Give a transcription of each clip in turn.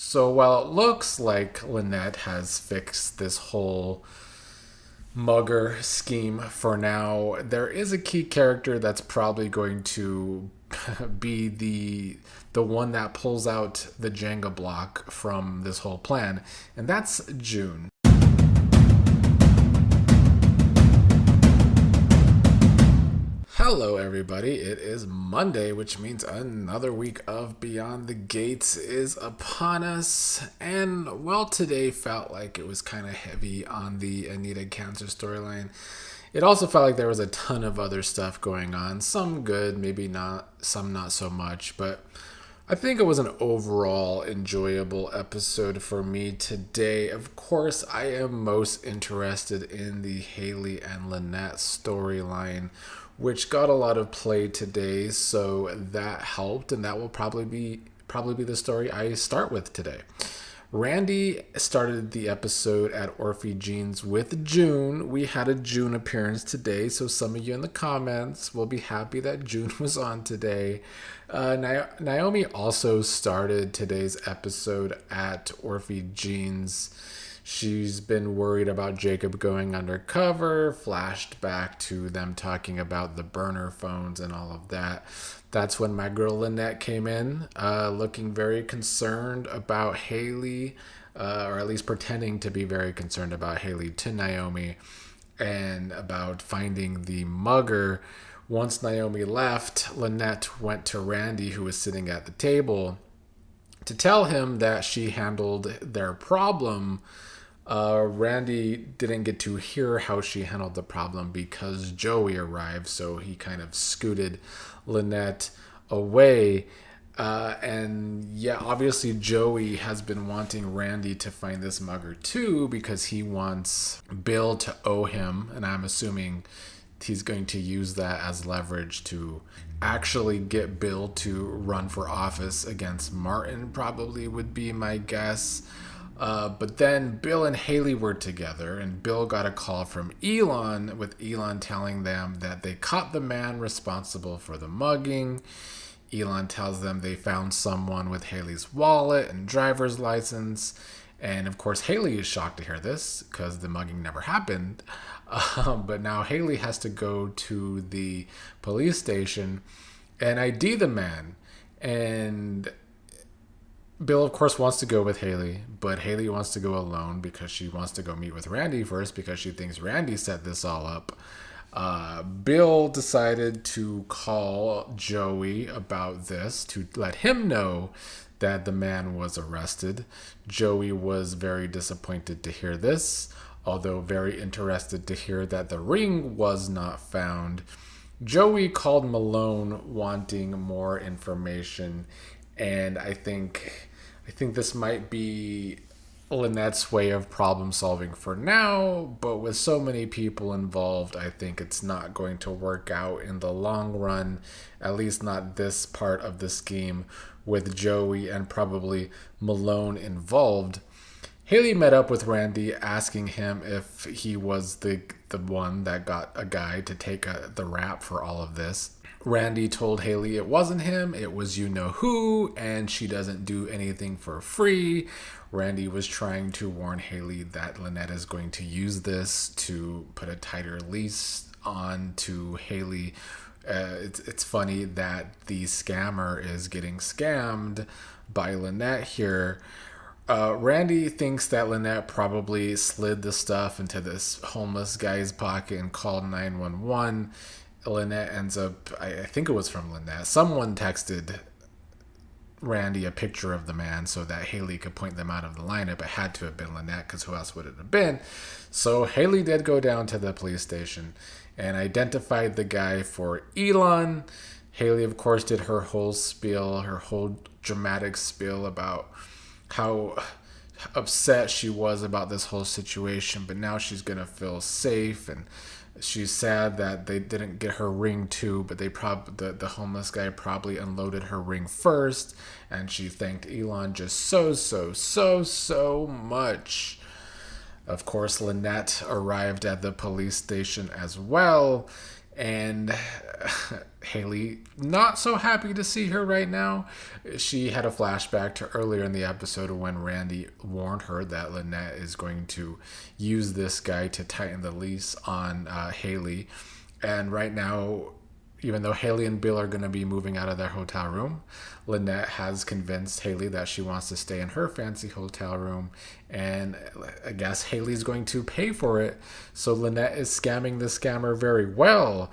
So while it looks like Lynette has fixed this whole mugger scheme for now, there is a key character that's probably going to be the one that pulls out the Jenga block from this whole plan, and that's June. Hello, everybody. It is Monday, which means another week of Beyond the Gates is upon us. And, well, today felt like it was kind of heavy on the Anita cancer storyline. It also felt like there was a ton of other stuff going on. Some good, maybe not, some not so much. But I think it was an overall enjoyable episode for me today. Of course, I am most interested in the Hayley and Lynette storyline, which got a lot of play today, so that helped, and that will probably be the story I start with today. Randy started the episode at Orphe Jeans with June. We had a June appearance today, so some of you in the comments will be happy that June was on today. Naomi also started today's episode at Orphe Jeans. She's been worried about Jacob going undercover, flashed back to them talking about the burner phones and all of that. That's when my girl Lynette came in, looking very concerned about Hayley, or at least pretending to be very concerned about Hayley to Naomi and about finding the mugger. Once Naomi left, Lynette went to Randy, who was sitting at the table, to tell him that she handled their problem. Randy didn't get to hear how she handled the problem because Joey arrived, so he kind of scooted Lynette away. And yeah, obviously Joey has been wanting Randy to find this mugger too because he wants Bill to owe him, and I'm assuming he's going to use that as leverage to actually get Bill to run for office against Martin, probably would be my guess. But then Bill and Hayley were together, and Bill got a call from Elon, with Elon telling them that they caught the man responsible for the mugging. Elon tells them they found someone with Hayley's wallet and driver's license. And of course, Hayley is shocked to hear this because the mugging never happened. But now Hayley has to go to the police station and ID the man. And Bill, of course, wants to go with Hayley, but Hayley wants to go alone because she wants to go meet with Randy first because she thinks Randy set this all up. Bill decided to call Joey about this to let him know that the man was arrested. Joey was very disappointed to hear this, although very interested to hear that the ring was not found. Joey called Malone wanting more information, and I think this might be Lynette's way of problem solving for now, but with so many people involved, I think it's not going to work out in the long run, at least not this part of the scheme with Joey and probably Malone involved. Hayley met up with Randy, asking him if he was the one that got a guy to take the rap for all of this. Randy told Hayley it wasn't him, it was you know who, and she doesn't do anything for free. Randy was trying to warn Hayley that Lynette is going to use this to put a tighter leash on to Hayley. It's funny that the scammer is getting scammed by Lynette here. Randy thinks that Lynette probably slid the stuff into this homeless guy's pocket and called 911. Lynette ends up, I think it was from Lynette, someone texted Randy a picture of the man so that Hayley could point them out of the lineup. It had to have been Lynette because who else would it have been? So Hayley did go down to the police station and identified the guy for Elon. Hayley, of course, did her whole spiel, her whole dramatic spiel about how upset she was about this whole situation, but now she's going to feel safe, and she's sad that they didn't get her ring too, but the homeless guy probably unloaded her ring first, and she thanked Elon just so much. Of course, Lynette arrived at the police station as well, And Hayley, not so happy to see her right now. She had a flashback to earlier in the episode when Randy warned her that Lynette is going to use this guy to tighten the leash on Hayley. And right now, even though Hayley and Bill are going to be moving out of their hotel room, Lynette has convinced Hayley that she wants to stay in her fancy hotel room. And I guess Hayley's going to pay for it. So Lynette is scamming the scammer very well.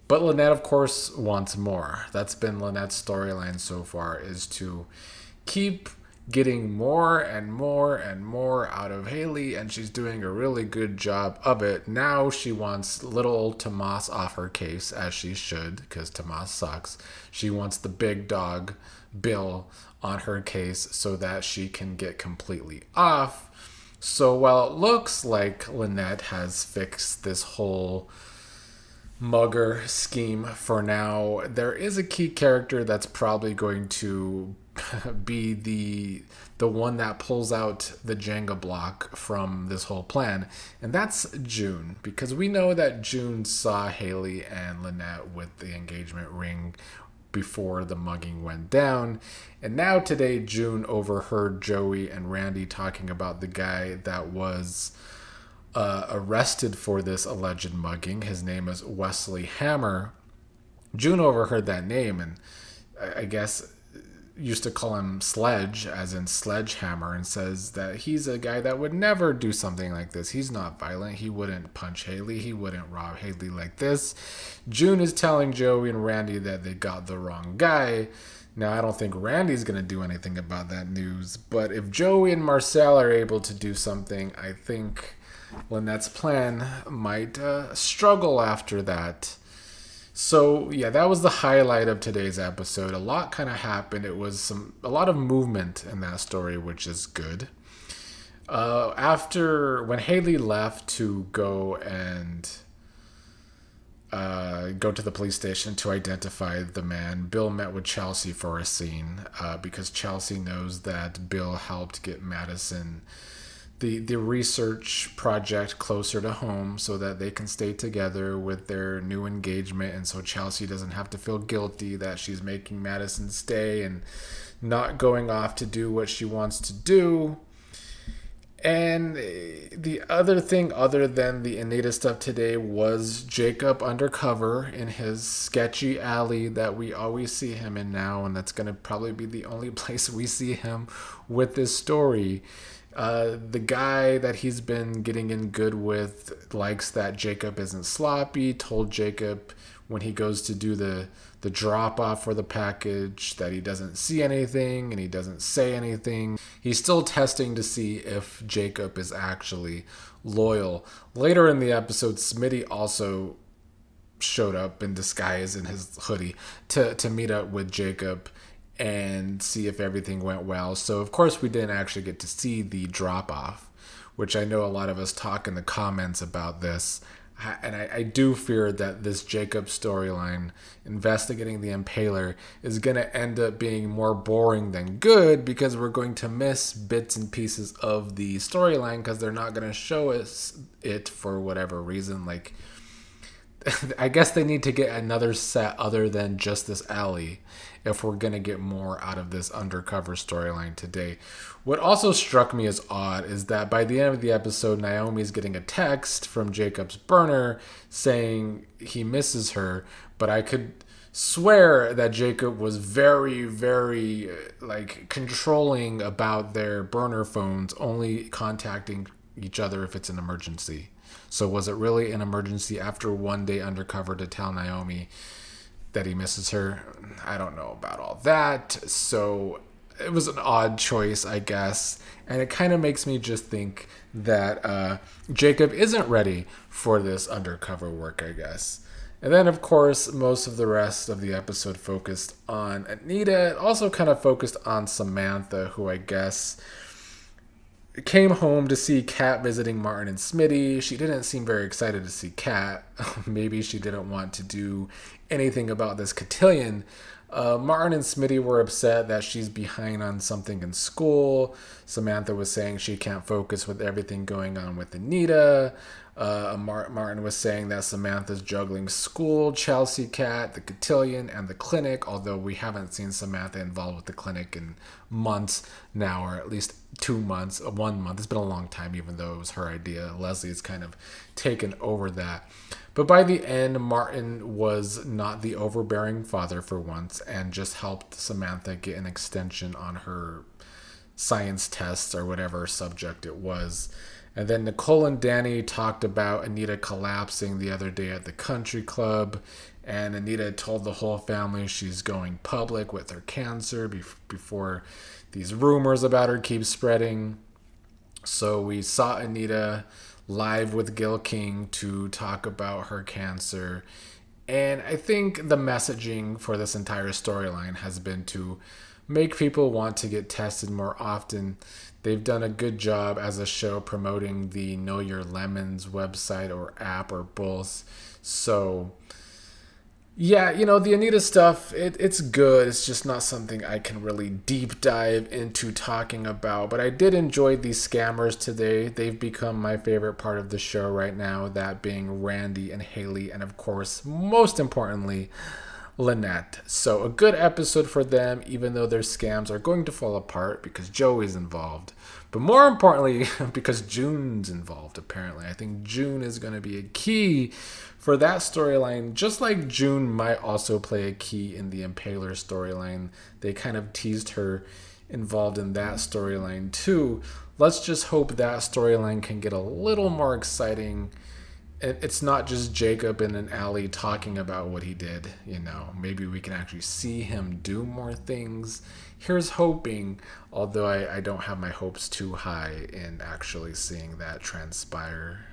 But Lynette, of course, wants more. That's been Lynette's storyline so far, is to keep getting more and more and more out of Hayley, and she's doing a really good job of it. Now she wants little old Tomas off her case, as she should, because Tomas sucks. She wants the big dog, Bill, on her case so that she can get completely off. So while it looks like Lynette has fixed this whole mugger scheme for now, there is a key character that's probably going to be the one that pulls out the Jenga block from this whole plan, and that's June, because we know that June saw Hayley and Lynette with the engagement ring before the mugging went down. And now today June overheard Joey and Randy talking about the guy that was arrested for this alleged mugging. His name is Wesley Hammer. June overheard that name, and I guess used to call him Sledge, as in Sledgehammer, and says that he's a guy that would never do something like this. He's not violent. He wouldn't punch Hayley. He wouldn't rob Hayley like this. June is telling Joey and Randy that they got the wrong guy. Now, I don't think Randy's going to do anything about that news, but if Joey and Marcel are able to do something, I think Lynette's plan might struggle after that. So yeah, that was the highlight of today's episode. A lot kind of happened. It was a lot of movement in that story, which is good. After when Hayley left to go and go to the police station to identify the man, Bill met with Chelsea for a scene because Chelsea knows that Bill helped get Madison the research project closer to home so that they can stay together with their new engagement, and so Chelsea doesn't have to feel guilty that she's making Madison stay and not going off to do what she wants to do. And the other thing, other than the Anita stuff today, was Jacob undercover in his sketchy alley that we always see him in now, and that's going to probably be the only place we see him with this story. The guy that he's been getting in good with likes that Jacob isn't sloppy, told Jacob when he goes to do the drop off for the package that he doesn't see anything and he doesn't say anything. He's still testing to see if Jacob is actually loyal. Later in the episode, Smitty also showed up in disguise in his hoodie to meet up with Jacob and see if everything went well. So of course we didn't actually get to see the drop off, which I know a lot of us talk in the comments about this. And I do fear that this Jacob storyline, investigating the Impaler, is going to end up being more boring than good, because we're going to miss bits and pieces of the storyline because they're not going to show us it for whatever reason. Like, I guess they need to get another set other than just this alley if we're going to get more out of this undercover storyline today. What also struck me as odd is that by the end of the episode, Naomi's getting a text from Jacob's burner saying he misses her, but I could swear that Jacob was very, very controlling about their burner phones only contacting each other if it's an emergency. So was it really an emergency after one day undercover to tell Naomi that he misses her? I don't know about all that. So it was an odd choice, I guess. And it kind of makes me just think that Jacob isn't ready for this undercover work, I guess. And then, of course, most of the rest of the episode focused on Anita. It also kind of focused on Samantha, who I guess came home to see Kat visiting Martin and Smitty. She didn't seem very excited to see Kat. Maybe she didn't want to do anything about this cotillion. Martin and Smitty were upset that she's behind on something in school. Samantha was saying she can't focus with everything going on with Anita. Martin was saying that Samantha's juggling school, Chelsea Cat, the cotillion, and the clinic, although we haven't seen Samantha involved with the clinic in months now, or at least 2 months, 1 month. It's been a long time, even though it was her idea. Leslie's kind of taken over that. But by the end, Martin was not the overbearing father for once and just helped Samantha get an extension on her science tests or whatever subject it was. And then Nicole and Danny talked about Anita collapsing the other day at the country club. And Anita told the whole family she's going public with her cancer before these rumors about her keep spreading. So we saw Anita live with Gayle King to talk about her cancer. And I think the messaging for this entire storyline has been to make people want to get tested more often. They've done a good job as a show promoting the Know Your Lemons website or app or both. So yeah, the Anita stuff, it's good. It's just not something I can really deep dive into talking about. But I did enjoy these scammers today. They've become my favorite part of the show right now, that being Randy and Hayley, and of course, most importantly, Lynette. So a good episode for them, even though their scams are going to fall apart because Joey's involved. But more importantly, because June's involved, apparently. I think June is going to be a key for that storyline, just like June might also play a key in the Impaler storyline. They kind of teased her involved in that storyline too. Let's just hope that storyline can get a little more exciting. It's not just Jacob in an alley talking about what he did. Maybe we can actually see him do more things. Here's hoping, although I don't have my hopes too high in actually seeing that transpire.